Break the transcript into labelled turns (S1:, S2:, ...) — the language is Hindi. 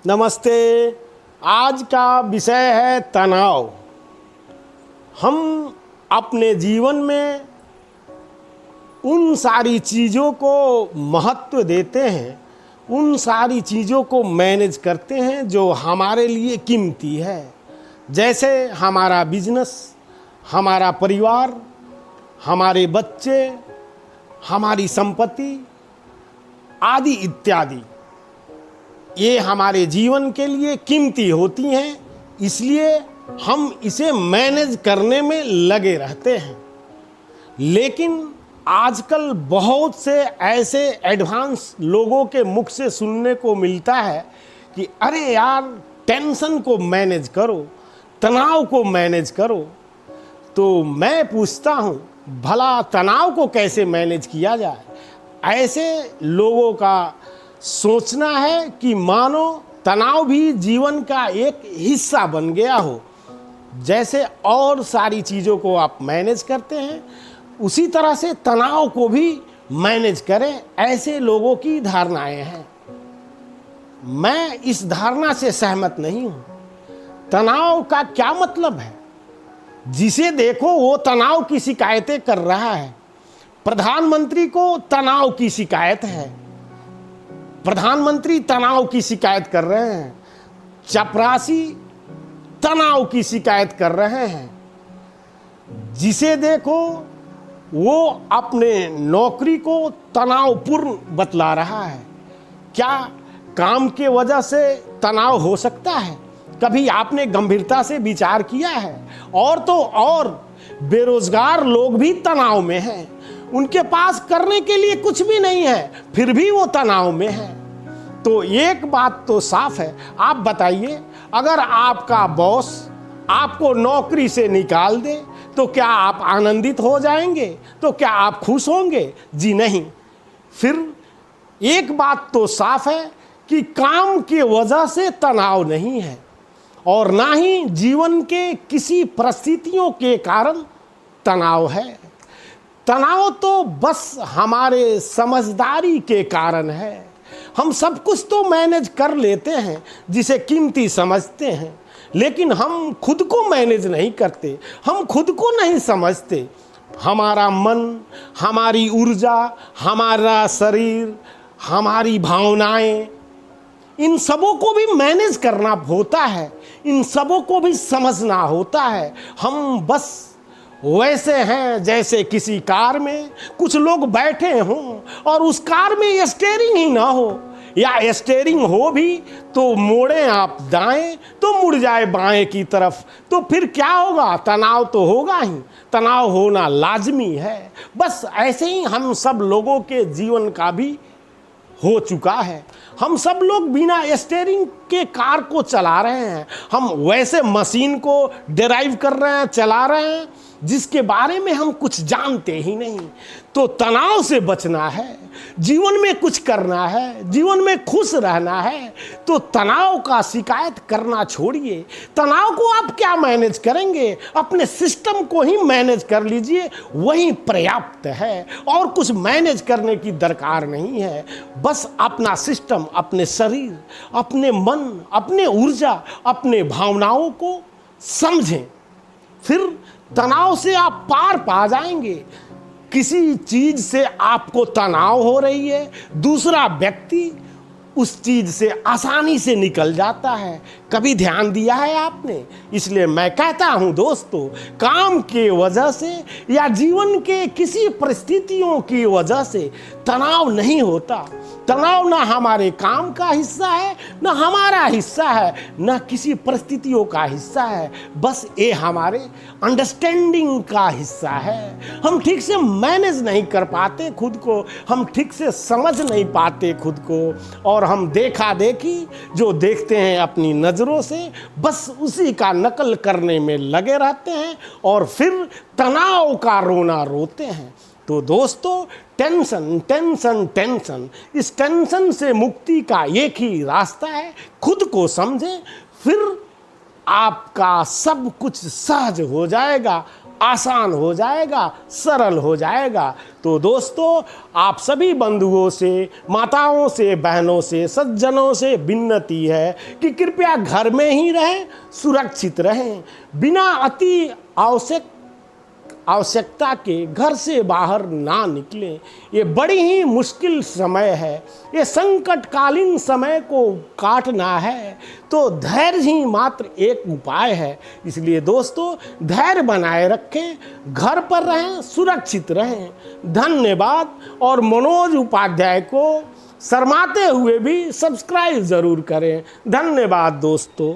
S1: नमस्ते। आज का विषय है तनाव। हम अपने जीवन में उन सारी चीज़ों को महत्व देते हैं, उन सारी चीज़ों को मैनेज करते हैं जो हमारे लिए कीमती है, जैसे हमारा बिजनेस, हमारा परिवार, हमारे बच्चे, हमारी संपत्ति आदि इत्यादि। ये हमारे जीवन के लिए कीमती होती हैं, इसलिए हम इसे मैनेज करने में लगे रहते हैं। लेकिन आजकल बहुत से ऐसे एडवांस लोगों के मुख से सुनने को मिलता है कि अरे यार, टेंशन को मैनेज करो, तनाव को मैनेज करो। तो मैं पूछता हूँ, भला तनाव को कैसे मैनेज किया जाए? ऐसे लोगों का सोचना है कि मानो तनाव भी जीवन का एक हिस्सा बन गया हो। जैसे और सारी चीज़ों को आप मैनेज करते हैं, उसी तरह से तनाव को भी मैनेज करें, ऐसे लोगों की धारणाएं हैं। मैं इस धारणा से सहमत नहीं हूं। तनाव का क्या मतलब है? जिसे देखो वो तनाव की शिकायतें कर रहा है। प्रधानमंत्री को तनाव की शिकायत है, प्रधानमंत्री तनाव की शिकायत कर रहे हैं, चपरासी तनाव की शिकायत कर रहे हैं। जिसे देखो वो अपने नौकरी को तनावपूर्ण बतला रहा है। क्या काम के वजह से तनाव हो सकता है? कभी आपने गंभीरता से विचार किया है? और तो और बेरोजगार लोग भी तनाव में हैं। उनके पास करने के लिए कुछ भी नहीं है, फिर भी वो तनाव में है। तो एक बात तो साफ है। आप बताइए, अगर आपका बॉस आपको नौकरी से निकाल दे तो क्या आप आनंदित हो जाएंगे? तो क्या आप खुश होंगे? जी नहीं। फिर एक बात तो साफ है कि काम की वजह से तनाव नहीं है, और ना ही जीवन के किसी परिस्थितियों के कारण तनाव है। तनाव तो बस हमारे समझदारी के कारण है। हम सब कुछ तो मैनेज कर लेते हैं जिसे कीमती समझते हैं, लेकिन हम खुद को मैनेज नहीं करते, हम खुद को नहीं समझते। हमारा मन, हमारी ऊर्जा, हमारा शरीर, हमारी भावनाएं, इन सबों को भी मैनेज करना होता है, इन सबों को भी समझना होता है। हम बस वैसे हैं जैसे किसी कार में कुछ लोग बैठे हों और उस कार में स्टीयरिंग ही ना हो, या स्टीयरिंग हो भी तो मोड़ें आप दाएं तो मुड़ जाए बाएं की तरफ, तो फिर क्या होगा? तनाव तो होगा ही, तनाव होना लाजमी है। बस ऐसे ही हम सब लोगों के जीवन का भी हो चुका है। हम सब लोग बिना स्टीयरिंग के कार को चला रहे हैं, हम वैसे मशीन को ड्राइव कर रहे हैं, चला रहे हैं, जिसके बारे में हम कुछ जानते ही नहीं। तो तनाव से बचना है, जीवन में कुछ करना है, जीवन में खुश रहना है, तो तनाव का शिकायत करना छोड़िए। तनाव को आप क्या मैनेज करेंगे? अपने सिस्टम को ही मैनेज कर लीजिए, वही पर्याप्त है। और कुछ मैनेज करने की दरकार नहीं है। बस अपना सिस्टम, अपने शरीर, अपने मन, अपने ऊर्जा, अपने भावनाओं को समझें, फिर तनाव से आप पार पा जाएंगे। किसी चीज से आपको तनाव हो रही है, दूसरा व्यक्ति उस चीज से आसानी से निकल जाता है। कभी ध्यान दिया है आपने? इसलिए मैं कहता हूं दोस्तों, काम के वजह से या जीवन के किसी परिस्थितियों की वजह से तनाव नहीं होता। तनाव ना हमारे काम का हिस्सा है, ना हमारा हिस्सा है, ना किसी परिस्थितियों का हिस्सा है। बस ये हमारे अंडरस्टैंडिंग का हिस्सा है। हम ठीक से मैनेज नहीं कर पाते खुद को, हम ठीक से समझ नहीं पाते खुद को, और हम देखा देखी जो देखते हैं अपनी नज़रों से, बस उसी का नकल करने में लगे रहते हैं और फिर तनाव का रोना रोते हैं। तो दोस्तों, टेंशन टेंशन टेंशन, इस टेंशन से मुक्ति का एक ही रास्ता है, खुद को समझें, फिर आपका सब कुछ सहज हो जाएगा, आसान हो जाएगा, सरल हो जाएगा। तो दोस्तों, आप सभी बंधुओं से, माताओं से, बहनों से, सज्जनों से विनती है कि कृपया घर में ही रहें, सुरक्षित रहें, बिना अति आवश्यकता के घर से बाहर ना निकलें। ये बड़ी ही मुश्किल समय है, ये संकटकालीन समय को काटना है तो धैर्य ही मात्र एक उपाय है। इसलिए दोस्तों, धैर्य बनाए रखें, घर पर रहें, सुरक्षित रहें। धन्यवाद। और मनोज उपाध्याय को शर्माते हुए भी सब्सक्राइब ज़रूर करें। धन्यवाद दोस्तों।